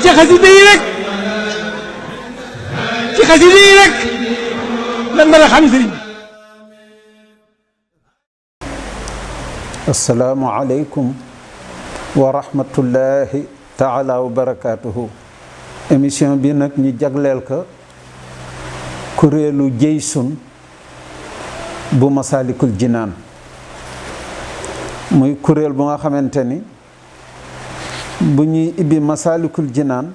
ci xasida yi rek ci xasida yi rek lan mën a xam sëriñ bi. assalaamu aleykum wa rahmatullahi taala wa barakaatuhu. émission bi nag ñu jagleel ko kuréelu Jeysun bu Masaalikul Jinaan, muy kuréel bu nga xamante ni bu ñuy ibbi Masaalikul Jinaan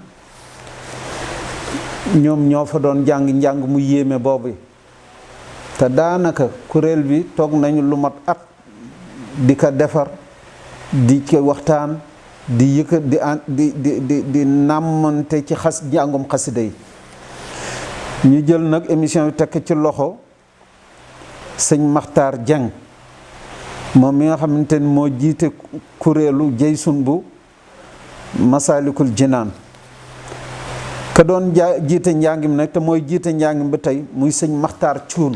ñoom ñoo fa doon njàng mu yéeme boobu, te daanaka kuréel bi toog nañu lu mat at di ko defar, di ko waxtaan, di yëkkat di nàmmante ci njàngum xasida yi. ñu jël nag émission bi tekk ci loxo sëñ Maxtaar Jeng, moom mi nga xamante ni moo jiite kuréelu Jeysun bu Masaalikul Jinaan. ka doon jiite njàngim nag te mooy jiite njàngim ba tey muy sëñ Maxtaar Cuun.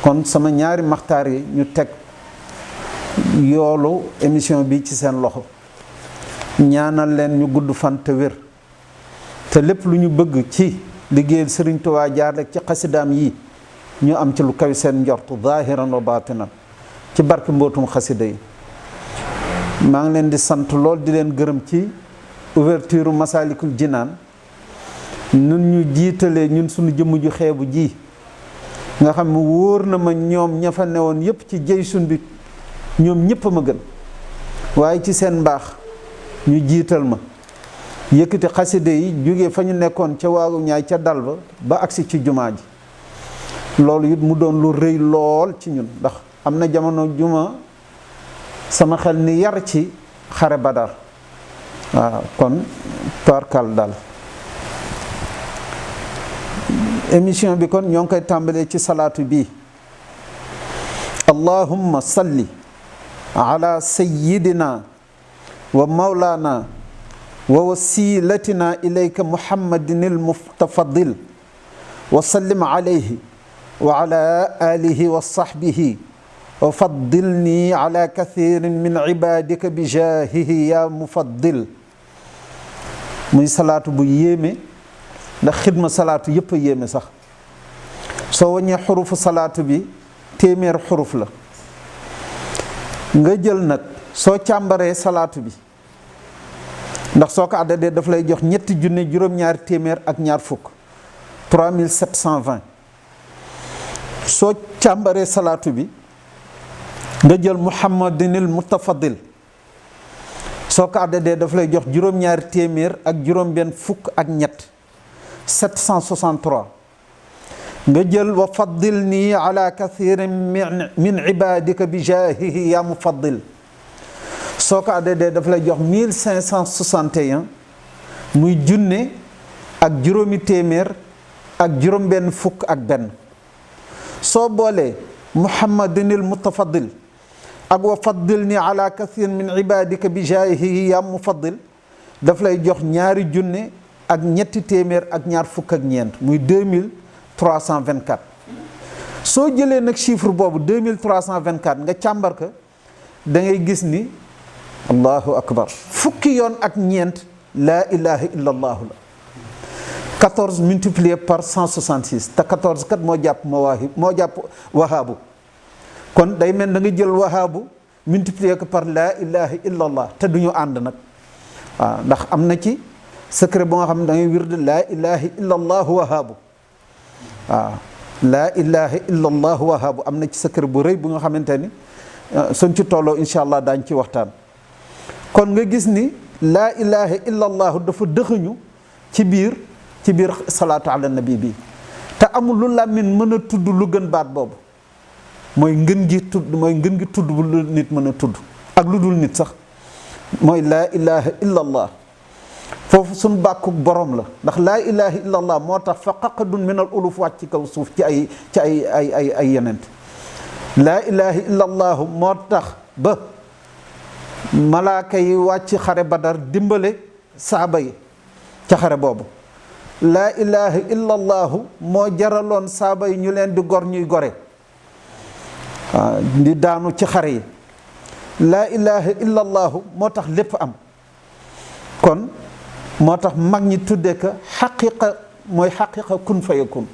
kon sama ñaari maxtaar yi ñu teg yoolu émission bi ci seen loxo, ñaanal leen ñu gudd fan te wér, te lépp lu ñu bëgg ci liggéeyal Sëriñ Tuubaa jaar rek ci xasidaam yi ñu am ci lu kaw seen njortu zaahiran wa baatinan ci barke mbootum xasida yi. maa ngi leen di sant lool di leen gërëm ci ouverture Masaalikul Jinaan nun ñu jiitalee ñun suñu jëmm ju xeebu ji nga xam ne wóor na ma ñoom ña fa newoon yépp ci Jeysun bi ñoom ñëpp a ma gën, waaye ci seen mbaax ñu jiital ma yëkkati xaside yi jóge fa ñu nekkoon ca waagu ñaay ca dal ba agsi ci jumaa ji. loolu it mu doon lu rëy lool ci ñun, ndax am na jamono juma sama xel ni yar ci xare Badar. waaw kon toirkal daal émission bi kon ñoo ngi koy tàmbalee ci salaatu bi allahumma salli ala sayyidina wa mawlana wa wasilatina ilayka muhammadin almuftafadil wa sallim alayhi wa ala alihi wa sahbihi wa faddilni ala kathirin min ibadika bi jahihi ya mufaddil. muy salaatu bu yéeme, ndax xidma salaatu yépp a yéeme sax. soo waññee xurufu salaatu bi téeméer xuruf la. nga jël nag soo càmbaree salaatu bi, ndax soo ko àddadee daf lay jox ñetti junne juróom-ñaari téeméer ak ñaar fukk 3720. soo càmbaree salaatu bi nga jël muhammadinil mutafadil, soo ko àddadee daf lay jox juróom-ñaari téeméer ak juróom-benn fukk ak ñett 763. nga jël wa faddil nii ala kathirin min ibadika bi jahihi ya mufaddil, soo ko àddadee daf lay jox 1561 muy junne ak juróomi téeméer ak juróom-benn fukk ak benn. soo boolee muhammadinil mutafaddil ak wa faddil nii ala kathirin min ibadika bi jahihi ya mufaddil daf lay jox ñaari junne ak ñetti téeméer ak ñaar fukk ak ñeent muy 2324. soo jëlee nag chiffre boobu 2324 nga càmbar ko da ngay gis ni allahu akbar fukki yoon ak ñeent laa ilaha illa allahu la. 14 multiplié par 166 te 14 kat moo jàpp mawaahib moo jàpp wahaabu, kon day mel da nga jël wahaabu multiplié ko par laa ilaha illa allah te du ñu ànd nag. waaw ndax am na ci secret bu nga xam ne da ngay wird laa ilaha illa allahu wahaabu. waaw laa ilaha illa allahu wahaabu am na ci secret bu rëy bu nga xamante ni suñ ci tolloo incha allah daañ ci waxtaan. kon nga gis ni laa ilaha illa allahu dafa dëxëñu ci biir salaatu ala nabi bi, te amul lu làmmiñ mën a tudd lu gën baat boobu. mooy ngën gi tudd bu lu nit mën a tudd ak lu dul nit sax, mooy laa ilaha illa allah. foofu suñ bàkkuk borom la, ndax laa ilaha illa allah moo tax fa qaqadun min al uluf wàcc ci kaw suuf ci ay yenent. laa ilaha illa allahu moo tax ba malaaka yi wàcc xare Badar dimbale saaba yi ca xare boobu. laa ilaha illa allahu moo jaraloon saaba yi ñu leen di gor ñuy gore, waaw di daanu ci xare yi. laa ilaha illa allahu moo tax lépp am. kon moo tax mag ñi tuddee ko xaqiqa, mooy xaqiqa kun fayakun.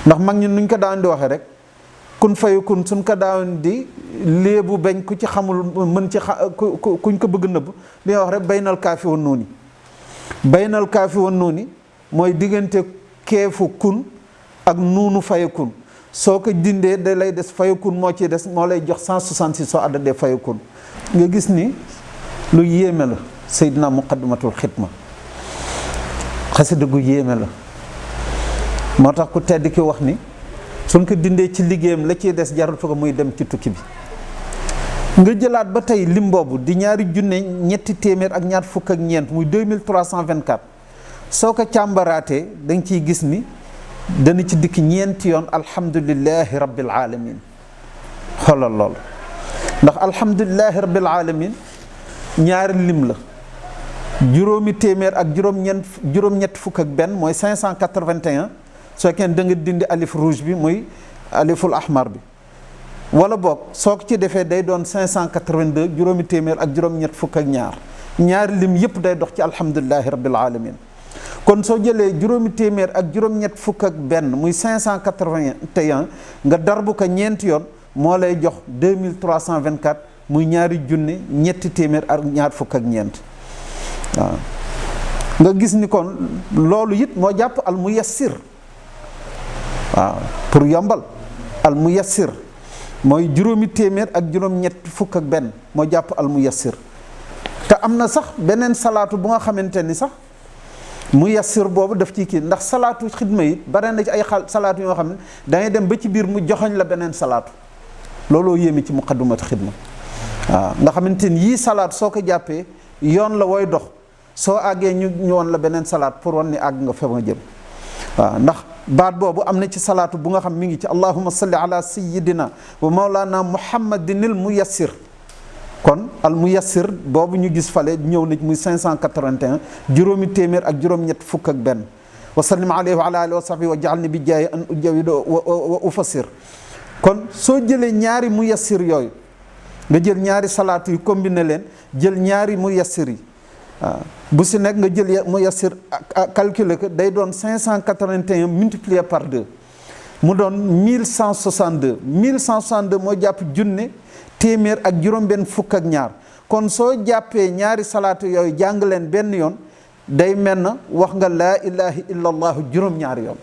ndax mag ñi nuñ ko daan di waxee rek kun fayakun suñ ko daan di léebu bañ ku ci xamul mën ci kuñ ko bëgg nëbb li wax rek baynal kaafi wan nuuni. baynal kaafi wan nuuni mooy diggante keefu kun ak nuunu fayakun. soo ko dindee da lay des fayakun moo ci des, moo lay jox 166 soo àddadee fayakun. nga gis ni lu yéeme la Seydina Muqaddimatul Xidma, xasida gu yéeme la. moo tax ku tedd ki wax ni suñ ko dindee ci liggéeyam la ciy des jaratu ko muy dem ci tukki bi. nga jëlaat ba tey lim boobu di ñaari junne ñetti téeméer ak ñaar fukk ak ñeent muy 2324 soo ko càmbaraatee da nga ciy gis ni dana ci dikk ñeenti yoon alhamdulillahi rabbil alamin. xoolal lool, ndax alhamdulillahi rabbil alamin ñaari lim la, juróomi téeméer ak juróom-ñett fukk ak benn mooy 581 soo fekkee da nga dindi alif rouge bi muy aliful ahmar bi, wala boog soo ko ci defee day doon 582 juróomi téeméer ak juróom-ñett fukk ak ñaar. ñaari lim yëpp day dox ci alhamdulillahi rabbil alamin. kon soo jëlee juróomi téeméer ak juróom-ñett fukk ak benn muy 581 nga darbu ko ñeenti yoon moo lay jox 2324 muy ñaari junne ñetti téeméer ak ñaar fukk ak ñeent. waaw nga gis ni kon loolu it moo jàpp al muyassir. waaw pour yombal al muyassir mooy juróomi téeméer ak juróom-ñett fukk ak benn moo jàpp al muyassir. te am na sax beneen salaatu bu nga xamante ni sax muyassir boobu daf ci kii, ndax salaatu xidma yi bare na ci ay salaatu yoo xam ne dangay dem ba ci biir mu joxoñ la beneen salaatu. looloo yéeme ci muqaddimatu xidma. waaw nga xamante ni yii salaat soo ko jàppee yoon la wooy dox, soo àggee ñu woon la beneen salaat pour wan ni àgg nga fa nga jëm. waaw ndax baat boobu am na ci salaatu bu nga xam mi ngi ci allahumma salli ala sayyidina wa mawlana muhammadinil muyassir. kon al muyassir boobu ñu gis fale ñëw na muy 581 juróomi téeméer ak juróom-ñett fukk ak benn. wa sallim alayhi wa ala alihi wa sahbihi wa ja'alni bi jaayi an ujawido wa ufassir. kon soo jëlee ñaari muyassir yooyu nga jël ñaari salaatu yi combiné leen jël ñaari muyassir yi. waaw bu si nekk nga jël muyassir calculer que day doon 581 multiplié par 2 mu doon 1162. 1162 moo jàpp junne téeméer ak juróom-benn fukk ak ñaar. kon soo jàppee ñaari salaatu yooyu jàng leen benn yoon day mel na wax nga laa ilaha illallah juróom-ñaari yoon.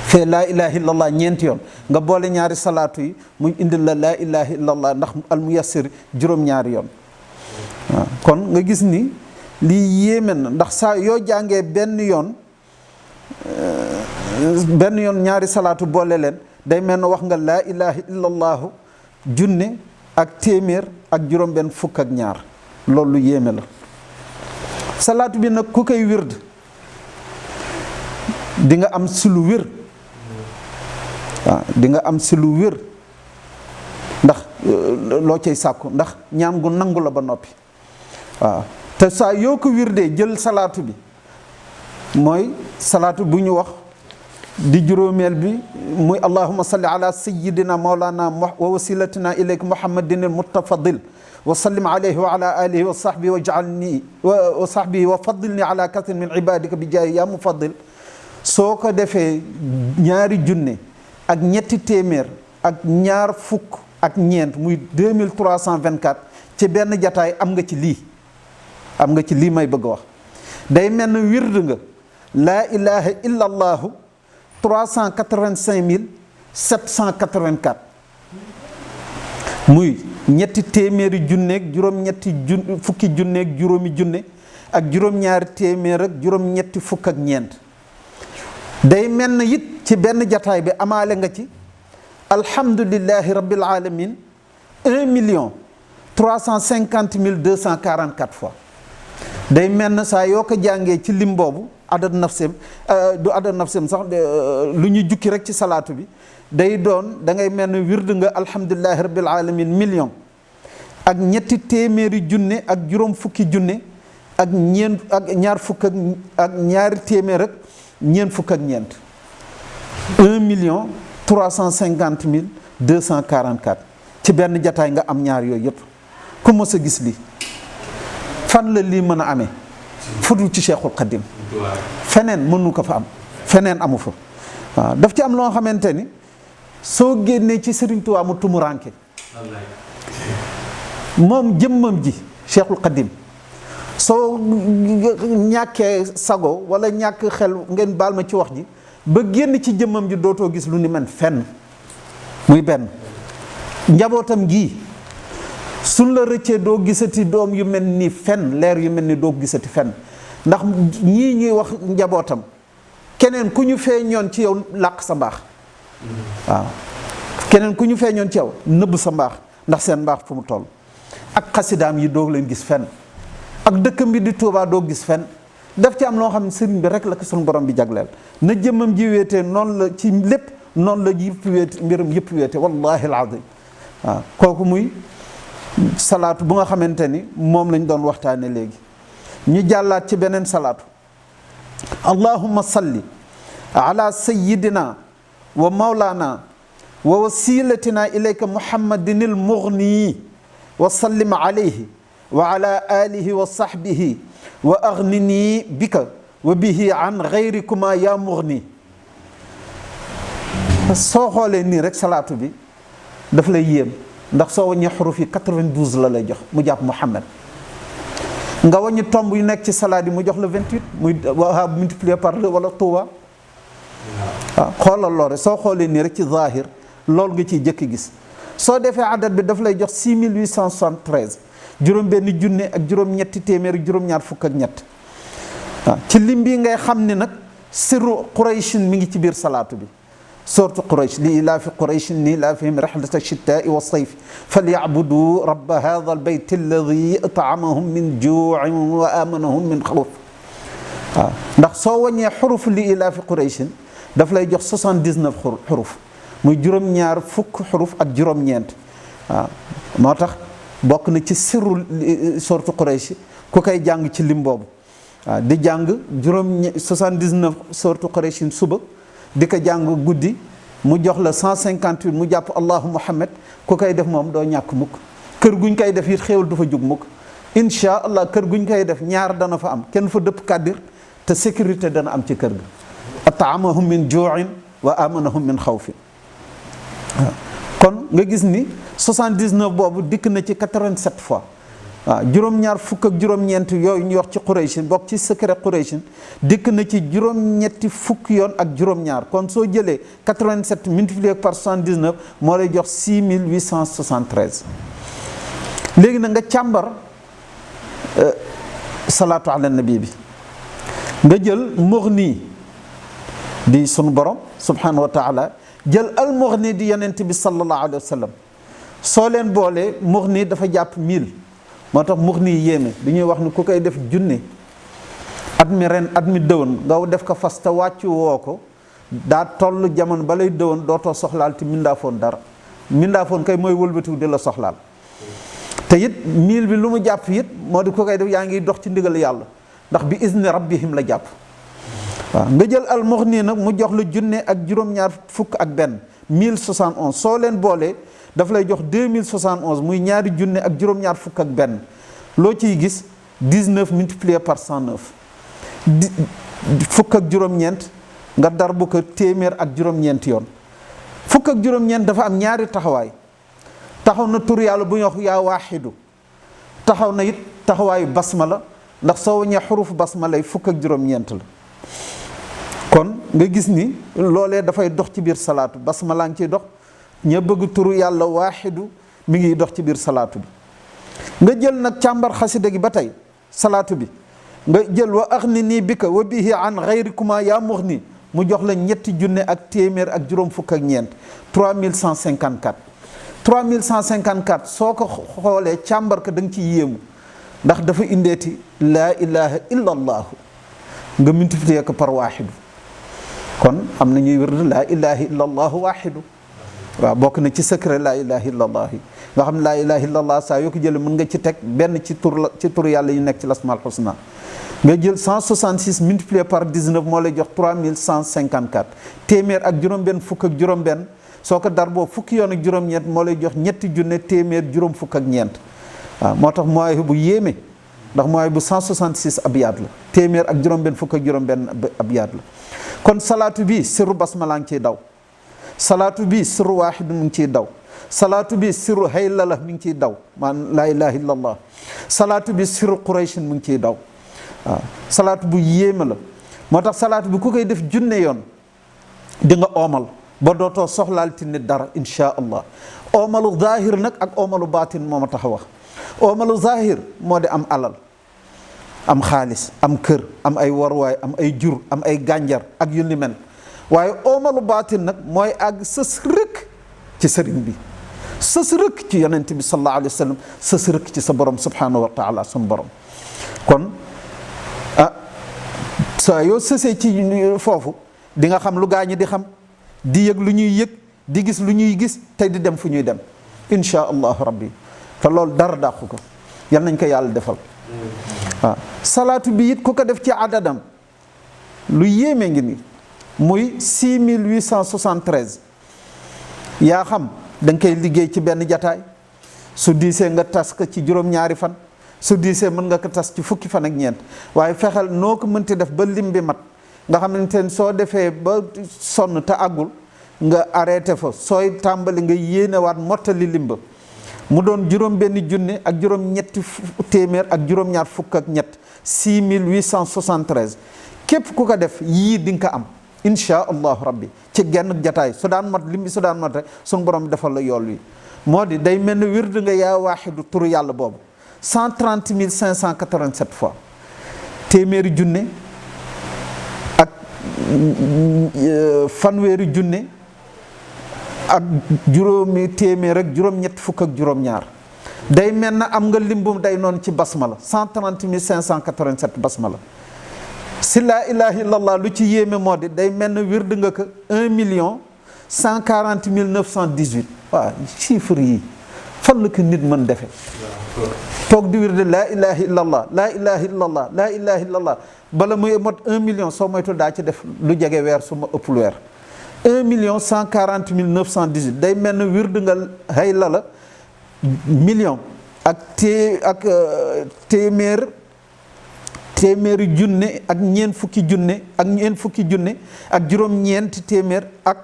fee laa ilaha illallah ñeenti yoon nga boole ñaari salaatu yi muy indil la laa ilaha illallah ndax al muyassir juróom-ñaari yoon. waaw kon nga gis ni lii yéeme na, ndax saa yoo jàngee benn yoon ñaari salaatu boole leen day mel na wax nga laa ilaha illallahu junne ak téeméer ak juróom-benn fukk ak ñaar. loolu yéeme la. salaatu bi nag ku koy wird di nga am si lu wér. waaw di nga am si lu wér ndax loo cay sàkku, ndax ñaan gu nangu la ba noppi. waaw te saa yoo ko wirdee jël salaatu bi mooy salaatu bu ñu wax di juróomeel bi muy allahumma salli ala sayyidina mawlana wa wasilatina ilayka muhammadin al muttafadil wa sallim alayhi wa ala alihi wa sahbihi wa ja'alni wa sahbihi wa faddilni ala kathirin min ibadika bi jaayi ya mufaddil. soo ko defee ñaari junne ak ñetti téeméer ak ñaar fukk ak ñeent muy 2324 ci benn jataay am nga ci lii may bëgg a wax. day mel ne wird nga laa ilaha illa allahu 385 muy ñetti téeméeri junneeg juróom-ñetti fukki junneeg juróomi junne ak juróom-ñaari téeméer ak juróom-ñetti fukk ak ñeent. day mel na it ci benn jataay bi amaale nga ci alhamdulillahi rabbil alamin 1,350,244 fois. day mel na saa yoo ko jàngee ci lim boobu adad nafsem du adad nafsem sax lu ñu jukki rek ci salaatu bi day doon da ngay mel ne wird nga alhamdulillahi rabbil alamin million ak ñetti téeméeri junne ak juróom fukki junne ak ñaar fukk ak ñaari téeméer ak ñeent fukk ak ñeent 1,350,244 ci benn jataay nga am ñaar yooyu yëpp. ku mës a gis lii fan la lii mën a amee fudul ci Cheikhul Khadim feneen mënu ko fa am feneen amu fa waaw daf ci am loo xamante ni soo génnee ci Serigne Touba mu tumuranke moom jëmmam ji Cheikhul Khadim soo ñàkkee sago wala ñàkk xel ngeen baal ma ci wax ji ba génn ci jëmmam ji dootoo gis lu ni mel fenn muy benn njabootam gii suñ la rëccee doo gisati doom yu mel ni fenn leer yu mel ni doo gisati fenn ndax ñii ñuy wax njabootam keneen ku ñu feeñoon ci yow làq sa mbaax waaw keneen ku ñu feeñoon ci yow nëbb sa mbaax ndax seen mbaax fu mu toll ak xasidaam yi doo leen gis fenn ak dëkkam bi di Tuubaa doo gis fenn daf ci am loo xam ne sëriñ bi rek la ko suñu borom bi jagleel na jëmmam ji wéetee noonu la ci lépp noonu la yëpp wéete mbiram yëpp wéete wallahi alazim waaw kooku muy salaatu bu nga xamante ni moom lañ doon waxtaane léegi ñu jàllaat ci beneen salaatu allahumma salli ala sayyidina wa mawlana wa wasilatina ilayka muhammadin al mughni wa sallim alayhi wa ala alihi wa sahbihi wa aghnini bika wa bihi an ghayrikuma ya mughni soo xoolee nii rek salaatu bi daf lay yéem ndax soo wàññee xuruf yi 92 la lay jox mu jàpp Muhammad nga wàññi tomb yu nekk ci salaat yi mu jox la 28 muy Wahhab multiplié par 2 wala Tuuba waaw xoolal loolu rek soo xoolee nii rek ci zahir loolu nga ciy jëkk gis soo defee adat bi daf lay jox 6873 juróom-benn junne ak juróom-ñetti téeméer ak juróom-ñaar fukk ak ñett waaw ci lim bi ngay xam ni nag sirru Qurayshin mi ngi ci biir salaatu bi. sourate Quraysh li ilaafi Qurayshin ilaafihim rihlata shitaa'i wa sayfi falyabudu rabba haadha albayt alladi at'amahum min juu'in wa aamanahum min xawf waaw ndax soo wàññee xuruf li ilaafi Qurayshin daf lay jox 79 xuruf muy juróom-ñaar fukk xuruf ak juróom-ñeent waaw moo tax bokk na ci sirru sourate Quraysh ku koy jàng ci lim boobu waaw di jàng 79 sourate Qurayshin suba. di ko jàng guddi mu jox la 158 mu jàpp allahu muhammad ku koy def moom doo ñàkk mukk kër guñ koy def it xéewal du fa jug mukk insha allah kër guñ koy def ñaar dana fa am kenn fa dëpp kàddir te sécurité dana am ci kër ga ataamahum min juu'in wa amanahum min xawfin kon nga gis ni 79 boobu dikk na ci 87 fois waaw juróom-ñaar fukk ak juróom-ñeent yooyu ñu wax ci Qurayshin bokk ci secret Qurayshin dikk na ci juróom-ñetti fukk yoon ak juróom-ñaar kon soo jëlee 87 multiplié par 79 moo lay jox 6873 léegi nag nga càmbar salaatu ala nabi bi nga jël mughni di sunu borom subhanahu wa taala jël al mughni di yonent bi sallallahu alayhi wa sallam soo leen boolee mughni dafa jàpp 1000 moo tax mux nii yéeme bi ñuy wax ni ku koy def junne at mi ren at mi dëwoon nga def ko fas te wàccu woo ko daa toll jamono ba lay dëwoon dootoo soxlaal te mindaafoon dara mindaafoon kay mooy wëlbatiw di la soxlaal te it 1000 bi lu mu jàpp it moo di ku koy def yaa ngi dox ci ndigal yàlla ndax bi izni rabbihim la jàpp waaw nga jël al mux nii nag mu jox la junne ak juróom-ñaar fukk ak benn 1071 soo leen boolee daf lay jox 2071 muy ñaari junne ak juróom-ñaar fukk ak benn loo ciy gis 19 multiplié par 109 fukk ak juróom-ñeent nga dar bu ko téeméer ak juróom-ñeent yoon fukk ak juróom-ñeent dafa am ñaari taxawaay taxaw na tur yàlla bu ñu wax yaa waaxidu taxaw na it taxawaayu basmala ndax soo wañee xuruf basmala yi fukk ak juróom-ñeent la kon nga gis ni loolee dafay dox ci biir salaatu basmala ngi ciy dox ña bëgg turu yàlla waaxidu mi ngi dox ci biir salaatu bi nga jël nag càmbar xasida gi ba tey salaatu bi nga jël wa aghnini bika wa bihi an ghayrikuma yaa mughni mu jox la ñetti junne ak téeméer ak juróom fukk ak ñeent 3154 3154 soo ko xoolee càmbar ko da nga ci yéemu ndax dafa indeeti laa ilaha illa allahu nga multiplier ko par waaxidu kon am na ñuy wërd laa ilaha illa allahu waaxidu waaw bokk na ci secret laa ilaha illa allah yi nga xam ne laa ilaha illa allah saa yoo ko jëlee mën nga ci teg benn ci tur yàlla yu nekk ci lasmaal husna nga jël 166 multiplié par 19 moo lay jox 3154 téeméer ak juróom-benn fukk ak juróom-benn soo ko dar boo fukki yoon ak juróom-ñeent moo lay jox ñetti junne téeméer juróom fukk ak ñeent waaw moo tax mooy bu yéeme ndax mooy bu 166 abyaat la téeméer ak juróom-benn fukk ak juróom-benn abyaat la kon salaatu bi sirru basmala ngi ciy daw salaatu bi sirru waaxid mu ngi ciy daw salaatu bi sirru haylala mi ngi ciy daw man laa ilaha illa allah salaatu bi sirru qurayshin mu ngi ciy daw waaw salaatu bu yéeme la moo tax salaatu bi ku koy def junne yoon di nga oomal ba dootoo soxlaal ti nit dara insha allah oomalu zahir nag ak oomalu baatin moo ma tax a wax oomalu zahir moo di am alal am xaalis am kër am ay warwaay am ay jur am ay gànjar ak yu ni mel waaye oomalu baatin nag mooy àgg sës rëkk ci sëriñ bi sës rëkk ci yonent bi sallallahu alayhi wa sallam sës rëkk ci sa borom subhanahu wa taala sun borom kon saa yoo sësee ci foofu di nga xam lu gaañi di xam di yëg lu ñuy yëg di gis lu ñuy gis tey di dem fu ñuy dem insha allahu rabbi te loolu dara dàqu ko yal nañ ko yàlla defal waaw salaatu bi it ku ko def ci adadam lu yéeme ngi ni muy 6873 yaa xam da nga koy liggéey ci benn jataay su diisee nga tas ko ci juróom-ñaari fan su diisee mën nga ko tas ci fukki fan ak ñeent waaye fexeel noo ko mënti def ba lim bi mat nga xamante ne soo defee ba sonn te àggul nga arrêté fa sooy tàmbali nga yéenewaat mottali limba mu doon juróom benn junne ak juróom ñetti téeméer ak juróom-ñaar fukk ak ñett 6873 képp ku ko def yii di nga ko am insha allahu rabbi ci genn jataay su daan mat lim bi su daan mat rek suñu borom defal la yool wi moo di day mel ne wird nga yaa waaxidu turu yàlla boobu 130 587 fois téeméeri junne ak fanweeri junne ak juróomi téeméer ak juróom-ñett fukk ak juróom-ñaar day mel na am nga limbum day noonu ci basmala 130 587 basmala si laa ilaha illallah lu ci yéeme moo di day mel na wird nga ko 1.140.918 waaw chiffre yi fan la ko nit mën defe toog di wird laa ilaha illallah laa ilaha illallah laa ilaha illallah bala muy mot 1 million soo moytu daa ci def lu jege weer su ma ëppul weer 1.140.918 day mel ne wird nga hay la million ak téeméeri junne ak ñeent fukki junne ak juróom-ñeenti téeméer ak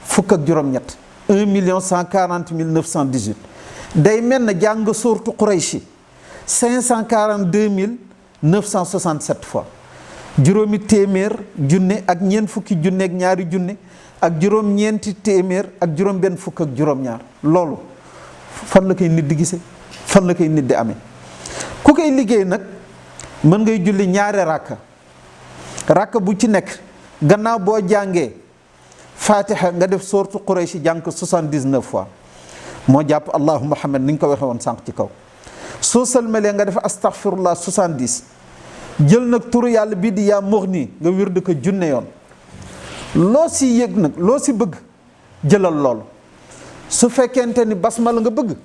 fukk ak juróom-ñett 1.140.918 day mel na jàng suurtu Qurayshi 542.967 fois juróomi téeméer junne ak ñeent fukki junne ak ñaari junne ak juróom-ñeenti téeméer ak juróom-benn fukk ak juróom-ñaar loolu fan la koy nit di gise fan la koy nit di amee ku koy liggéey nag mën ngay julli ñaari rakka bu ci nekk gannaaw boo jàngee fatiha nga def suurtu Quraysh jàng ko 79 fois moo jàpp allahu muhammad ni ñu ko waxee woon sànq ci kaw soo sëlmalee nga def astaghfirullah 70 jël nag turu yàlla bii di yaa mughni nga wird ko junne yoon loo si yëg nag loo si bëgg jëlal loolu su fekkente ni basmala nga bëgg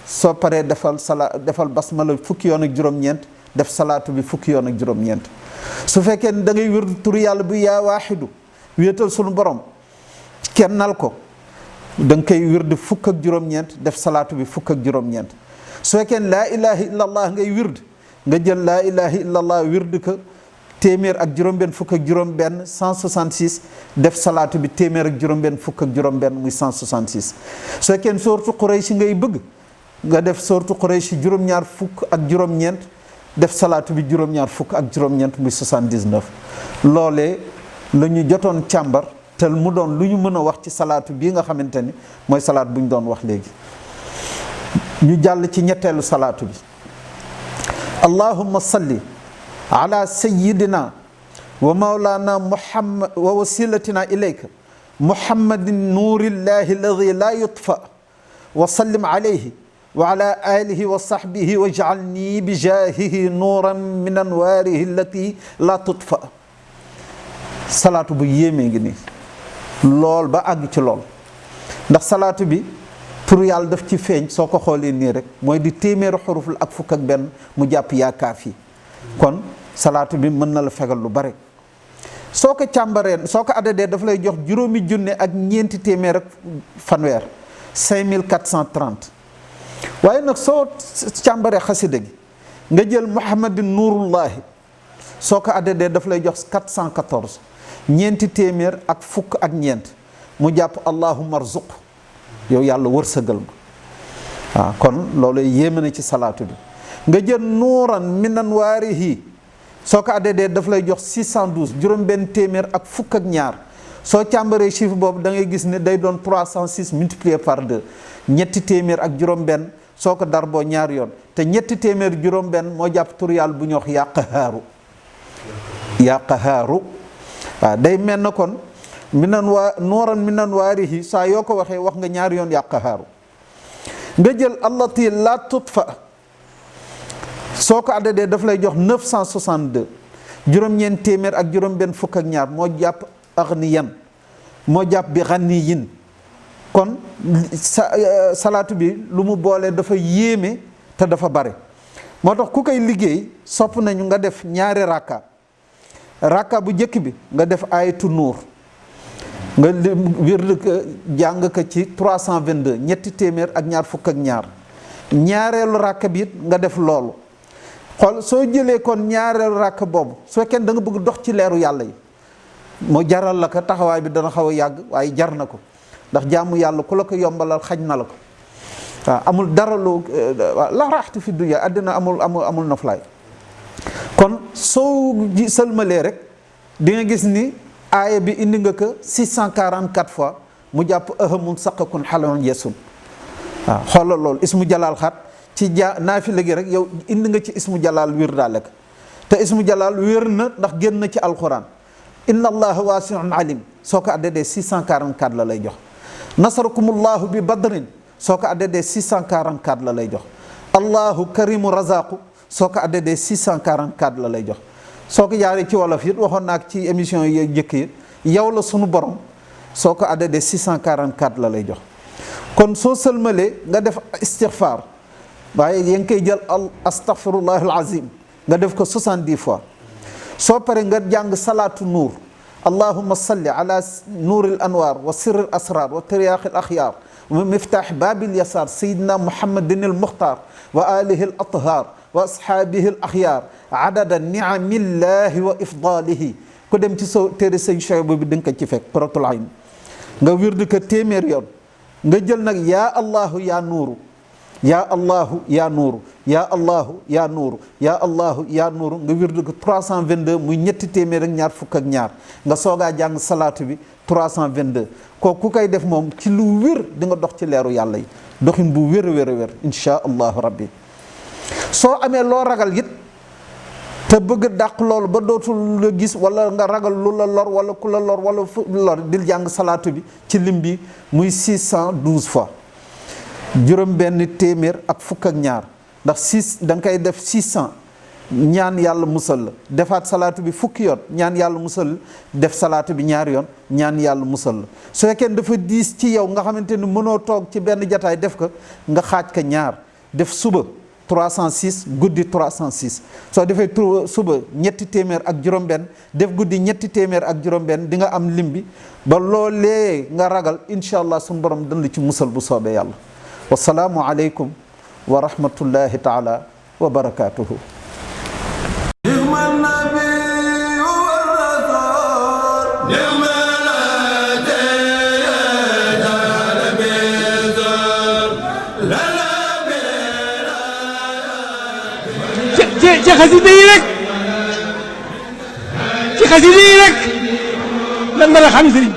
soo paree defal basmala fukki yoon ak juróom-ñeent def salaatu bi fukki yoon ak juróom-ñeent su fekkee ni da ngay wird turu yàlla bi yaa waaxidu wéetal sunu borom kennal ko da nga koy wird fukk ak juróom-ñeent def salaatu bi fukk ak juróom-ñeent su fekkee laa ilaha illallah ngay wird nga jël laa ilaha illallah wird ko téeméer ak juróom-benn fukk ak juróom-benn 166 def salaatu bi téeméer ak juróom-benn fukk ak juróom-benn muy 166 su fekkee soortu Quraysh ngay bëgg nga def soortu Quraysh juróom-ñaar fukk ak juróom-ñeent def salaatu bi juróom-ñaar fukk ak juróom-ñeent muy 79 loolee la ñu jotoon càmbar te mu doon lu ñu mën a wax ci salaatu bii nga xamante ni mooy salaat bu ñu doon wax léegi ñu jàll ci ñetteelu salaatu bi allahumma salli ala sayyidina wa mawlana muhammad wa wasilatina ilayka muhammadin nuurillahi alladi la yutfa wa sallim alayhi wa ala alihi wa sahbihi waj'alni bi jaahihi nuuran min anwaarihi allati la tutfa salaatu bu yéemee ngi nii lool ba àgg ci lool ndax salaatu bi pour yàlla daf ci feeñ soo ko xoolee nii rek mooy di téeméeri xuruf la ak fukk ak benn mu jàpp yaa kaafi kon salaatu bi mën na la fegal lu bare soo ko càmbaree soo ko addadee daf lay jox juróomi junne ak ñeenti téeméer ak fanweer 5430 waaye nag soo càmbaree xasida gi nga jël muhammadin nuurullahi soo ko addadee daf lay jox 414 ñeenti téeméer ak fukk ak ñeent mu jàpp allahumma arzuq yow yàlla wërsëgal ma waaw kon loolu yéeme na ci salaatu bi nga jël nuuran min anwaarihi soo ko addadee daf lay jox 612 juróom benn téeméer ak fukk ak ñaar soo càmbaree chiffre boobu da ngay gis ne day doon 306 multiplié par 2 ñetti téeméer ak juróom benn soo ko darboo ñaar yoon te ñetti téeméer juróom benn moo jàpp tur yàlla bu ñu wax yaa qahaaru yaa qahaaru waaw day mel na kon nuuran min anwaarihi saa yoo ko waxee wax nga ñaari yoon yaa qahaaru nga jël allati la tutfa soo ko addadee daf lay jox 962 juróom-ñeent téeméer ak juróom benn fukk ak ñaar moo jàpp agniyan moo jàpp bi ganiyin kon salaatu bi lu mu boole dafa yéeme te dafa bare moo tax ku koy liggéey sopp nañu nga def ñaari rakka bu njëkk bi nga def ayatu nuur nga wird ko jàng ko ci 322 ñetti téeméer ak ñaar fukk ak ñaar ñaareelu rakka bi it nga def loolu xool soo jëlee kon ñaareelu rakka boobu soo kenn da nga bëgg dox ci leeru yàlla yi moo jaral la ko taxawaay bi dana xaw a yàgg waaye jar na ko ndax jaamu yàlla ku la ko yombalal xañ na la ko waaw amul dara lu la raaxtu fi dunya àddina amul noflaay kon soo sëlmalee rek di nga gis ni aaya bi indi nga ko 644 fois mu jàpp ahamun saqakun xaloon yesun waaw xoolal loolu ismu jalaal xat ci naafila gi rek yow indi nga ci ismu jalaal wér daale ko te ismu jalaal wér na ndax génn na ci alquran inna allaha waasiun alim soo ko addadee 644 la lay jox nasarakumullahu bi badrin soo ko addadee 644 la lay jox allahu karimu razaqu soo ko addadee 644 la lay jox soo ko jaaree ci wolof it waxoon naa ci émission yi njëkk yi yow la sunu borom soo ko addadee 644 la lay jox kon soo sëlmalee nga def istixfaar waaye yaa ngi koy jël astaghfirullah alazim nga def ko 70 fois soo paree nga jàng salaatu nuur allahumma salli ala nuuril anwaar wa sirril asraar wa tiryaaxil axyaar wa miftaax baabil yasaar sayidina muhammadin al muxtaar wa alihi al athaar wa ashaabihi al axyaar adada niamillahi wa ifdaalihi ku dem ci sa téere sëñ Chouaïbou bi di nga ko ci fekk qurratul ayn nga wirdi ko téeméer yoon nga jël nag yaa allahu yaa nuuru yaa allahu yaa nuuru yaa allahu yaa nuuru yaa allahu yaa nuuru nga wirdu ko 322 muy ñetti téeméer ak ñaar fukk ak ñaar nga soogaa jàng salaatu bi 322 kooku ku koy def moom ci lu wér di nga dox ci leeru yàlla yi doxin bu wér a wér a wér insha allahu rabbi soo amee loo ragal it te bëgg dàq loolu ba dootul la gis wala nga ragal lu la lor wala ku la lor wala fu lor dil jàng salaatu bi ci lim bi muy 612 fois juróom benn téeméer ak fukk ak ñaar ndax da nga koy def 600 ñaan yàlla musal la defaat salaatu bi fukki yoon ñaan yàlla musal la def salaatu bi ñaari yoon ñaan yàlla musal la su fekkee dafa diis ci yow nga xamante ni mënoo toog ci benn jataay def ko nga xaaj ko ñaar def suba 306 guddi 306 soo defee suba ñetti téeméer ak juróom benn def guddi ñetti téeméer ak juróom benn di nga am lim bi ba loolee nga ragal incha allah suñu borom dana la ci musal bu soobee yàlla wasalaamu aleykum wa rahmatullahi taala wa barakatuhu ci xasida yi rek ci xasida yi rek lan mën a xam sëriñ